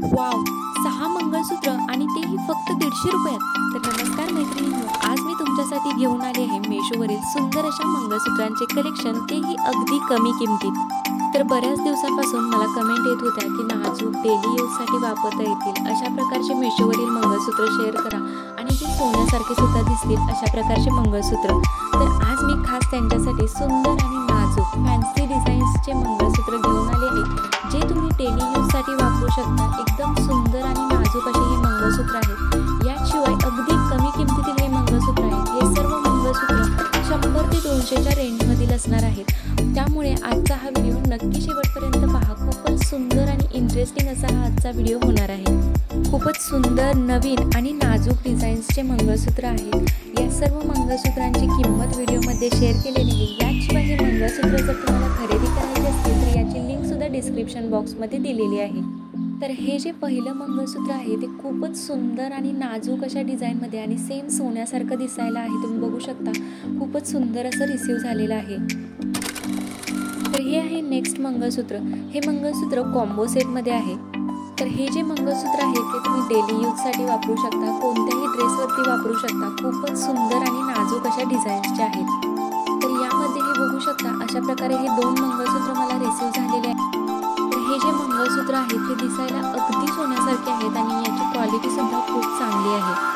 Wow, 6 मंगळसूत्र आणि तेही फक्त 150 रुपयात. तर नमस्कार मैत्रिणींनो, आज मी तुमच्यासाठी घेऊन आले आहे मेशोवरील सुंदर अशा मंगळसूत्रांचे कलेक्शन, तेही अगदी कमी किमतीत. तर बऱ्याच दिवसांपासून मला कमेंट येत होत्या की नाजूक डेली यूजसाठी वापरता येतील अशा प्रकारचे मेशोवरील मंगळसूत्र शेअर करा आणि जे सोन्यासारखे सुद्धा दिसतील अशा प्रकारचे मंगळसूत्र. तर आज मी खास त्यांच्यासाठी सुंदर आणि नाजूक फॅन्सी डिझाईन्सचे मंगळसूत्र घेऊन आले आहे, जे तुम्ही डेली यूजसाठी वापरू शकता. एकदम सुंदर आणि नाजूक असे हे मंगळसूत्र आहेत. याशिवाय अगदी कमी किमतीतील हे मंगळसूत्र आहेत. हे सर्व मंगळसूत्र 100 ते 200च्या रेंजमधील असणार आहेत. त्यामुळे आजचा हा व्हिडिओ नक्की शेवटपर्यंत पहा. खूपच सुंदर आणि इंटरेस्टिंग असा हा आजचा व्हिडिओ होणार आहे. खूपच सुंदर, नवीन आणि नाजूक डिझाईन्सचे मंगळसूत्र आहेत. या सर्व मंगळसूत्रांची किंमत व्हिडिओमध्ये शेअर केलेली आहे. याशिवाय हे मंगळसूत्र जर तुम्हाला खरेदी करायचे असतील तर याची लिंकसुद्धा डिस्क्रिप्शन बॉक्समध्ये दिलेली आहे. तर हे जे पहिलं मंगळसूत्र आहे ते खूपच सुंदर आणि नाजूक अशा डिझाईनमध्ये आणि सेम सोन्यासारखं दिसायला आहे. तुम्ही बघू शकता, खूपच सुंदर असं रिसीव झालेलं आहे. तर हे आहे नेक्स्ट मंगळसूत्र. हे मंगळसूत्र कॉम्बो सेटमध्ये आहे. तर हे जे मंगळसूत्र आहे ते तुम्ही डेली यूजसाठी वापरू शकता, कोणत्याही ड्रेसवरती वापरू शकता. खूपच सुंदर आणि नाजूक अशा डिझाईन्सचे आहेत. तर यामध्ये हे बघू शकता, अशा प्रकारे हे 2 मंगळसूत्र मला रिसीव झालेले आहेत. तर हे जे मंगळसूत्र आहेत ते दिसायला अगदी सोन्यासारखे आहेत आणि याची क्वालिटीसुद्धा खूप चांगली आहे.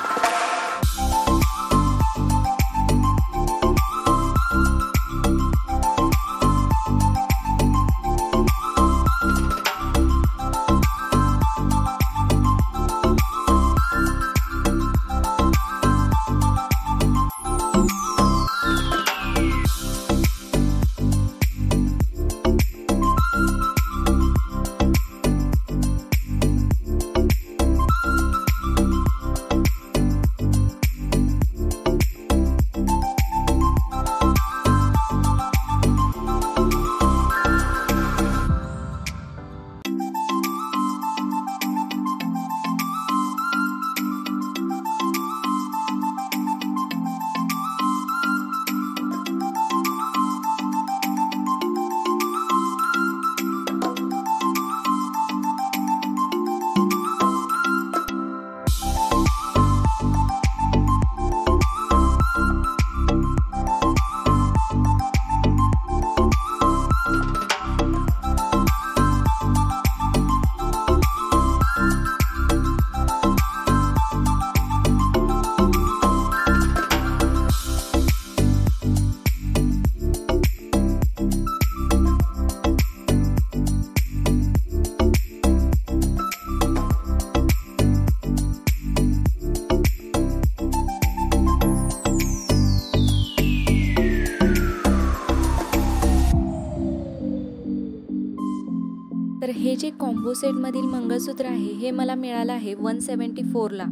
तर हे जे कॉम्बो सेटमधील मंगळसूत्र आहे हे मला मिळालं आहे 174 ला.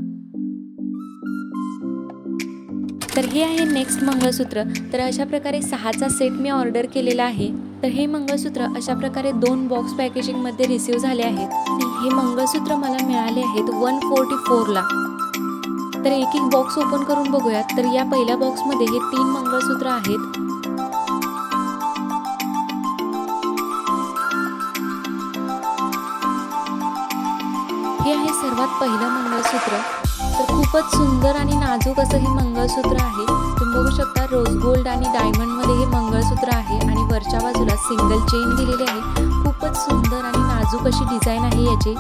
तर हे आहे नेक्स्ट मंगळसूत्र. तर अशा प्रकारे 6चा सेट मी ऑर्डर केलेला आहे. तर हे मंगळसूत्र अशा प्रकारे 2 बॉक्स पॅकेजिंगमध्ये रिसीव झाले आहेत. आणि हे मंगळसूत्र मला मिळाले आहेत 144 ला. तर एक एक बॉक्स ओपन करून बघूयात. तर या पहिल्या बॉक्समध्ये हे 3 मंगळसूत्र आहेत. हे आहे सर्वात पहिलं मंगळसूत्र. तर खूपच सुंदर आणि नाजूक असं हे मंगळसूत्र आहे. तुम्ही बघू शकता, रोज गोल्ड आणि डायमंडमध्ये हे मंगळसूत्र आहे आणि वरच्या बाजूला सिंगल चेन दिलेली आहे. खूपच सुंदर आणि नाजूक अशी डिझाईन आहे याची.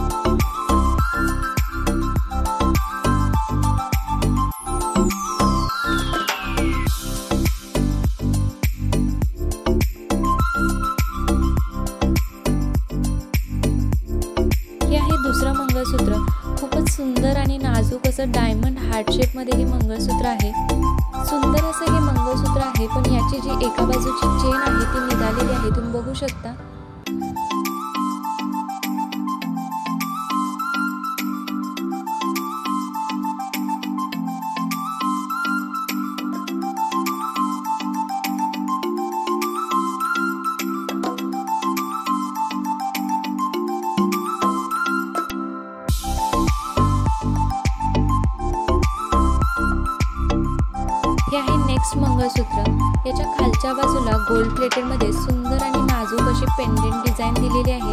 दुसरं मंगळसूत्र खूपच सुंदर आणि नाजूक असं डायमंड हार्ट शेपमध्ये हे मंगळसूत्र आहे. सुंदर असं हे मंगळसूत्र आहे, पण याची जी एका बाजूची चेन आहे ती निघालेली आहे. तुम्ही बघू शकता. हे आहे नेक्स्ट मंगळसूत्र. याच्या खालच्या बाजूला गोल्ड प्लेटेडमध्ये सुंदर आणि नाजूक अशी पेंडेंट डिझाईन दिलेली आहे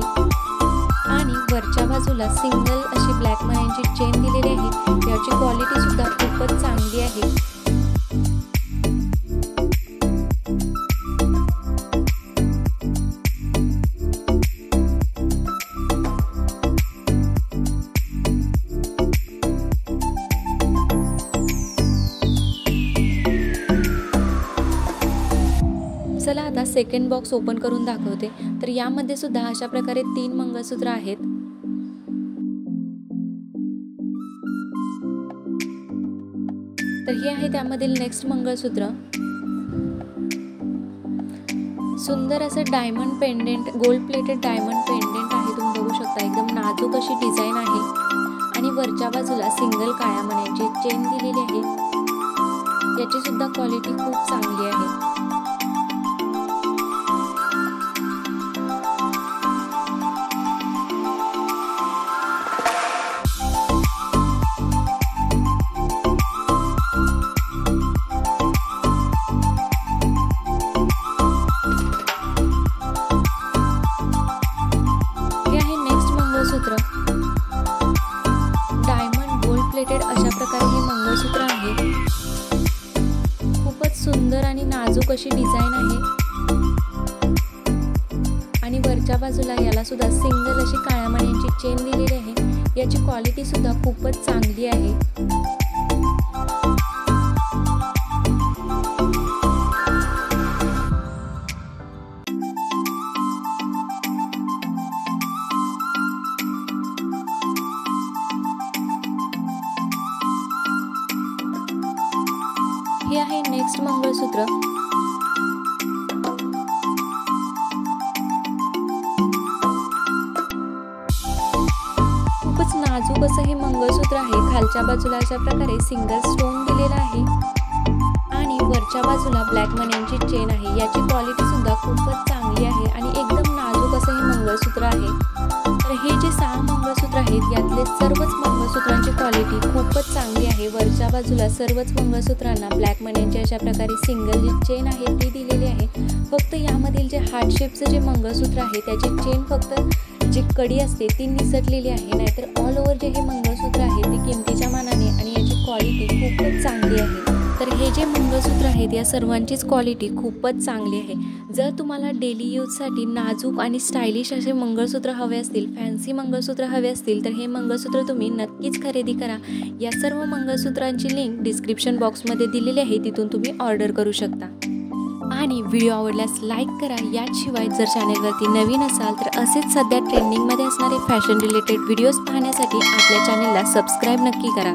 आणि वरच्या बाजूला सिंगल अशी ब्लॅक मण्यांची चेन दिलेली आहे। याची क्वालिटी सुद्धा खूपच चांगली आहे। चला आता सेकंड बॉक्स ओपन करून दाखवते। तर यामध्ये सुद्धा अशा प्रकारे 3 मंगळसूत्र आहेत। तर हे आहे त्यामधील नेक्स्ट मंगळसूत्र। सुंदर असं diamond pendant, gold plated diamond pendant आहे। तुम्ही बघू शकता एकदम नाजूक अशी डिझाइन आहे आणि वरच्या बाजूला सिंगल काळ्या मण्यांची चेन दिलेली आहे। याची सुद्धा क्वालिटी खूप चांगली आहे। डायमंड गोल्ड प्लेटेड अशा प्रकारे हे मंगळसूत्र आहे। खूपच सुंदर आणि नाजूक अशी डिझाइन आहे आणि वरच्या बाजूला याला सुद्धा सिंगल अशी काळ्या मण्यांची चेन दिलेली आहे। याची क्वालिटी सुद्धा खूपच चांगली आहे। हे आहे नेक्स्ट मंगळसूत्र। खूपच नाजूक असं हे मंगळसूत्र आहे। खालच्या बाजूला अशा प्रकारे सिंगल स्टोन दिलेला आहे आणि वरच्या बाजूला ब्लॅक मण्यांची चेन आहे। याची क्वालिटी सुद्धा खूपच चांगली आहे आणि एकदम नाजूक असं हे मंगळसूत्र आहे। तर हे जे 6 मंगळसूत्र आहेत यातले सर्वच मंगळसूत्रांची क्वालिटी खूपच चांगली आहे। वरच्या बाजूला सर्वच मंगळसूत्रांना ब्लॅक मण्यांची अशा प्रकारे सिंगल जी चेन आहे ती दिलेली आहे। फक्त यामधील जे हार्ट शेपचं जे मंगळसूत्र आहे त्याची चेन फक्त जी कडी असते ती निसटलेली आहे, नाहीतर ऑल ओव्हर जे हे मंगळसूत्र आहे ते किमतीच्या मानाने आणि याची क्वालिटी खूपच चांगली आहे। तर हे जे मंगळसूत्र आहेत या सर्वांचीच क्वालिटी खूपच चांगली आहे। जर तुम्हाला डेली यूजसाठी नाजूक आणि स्टायलिश असे मंगळसूत्र हवे असतील, फॅन्सी मंगळसूत्र हवे असतील, तर हे मंगळसूत्र तुम्ही नक्कीच खरेदी करा। या सर्व मंगळसूत्रांची लिंक डिस्क्रिप्शन बॉक्समध्ये दिलेली आहे, तिथून तुम्ही ऑर्डर करू शकता। आणि व्हिडिओ आवडल्यास लाईक करा। याशिवाय जर चॅनेलवरती नवीन असाल तर असेच सध्या ट्रेंडिंगमध्ये असणारे फॅशन रिलेटेड व्हिडिओज पाहण्यासाठी आपल्या चॅनेलला सबस्क्राईब नक्की करा।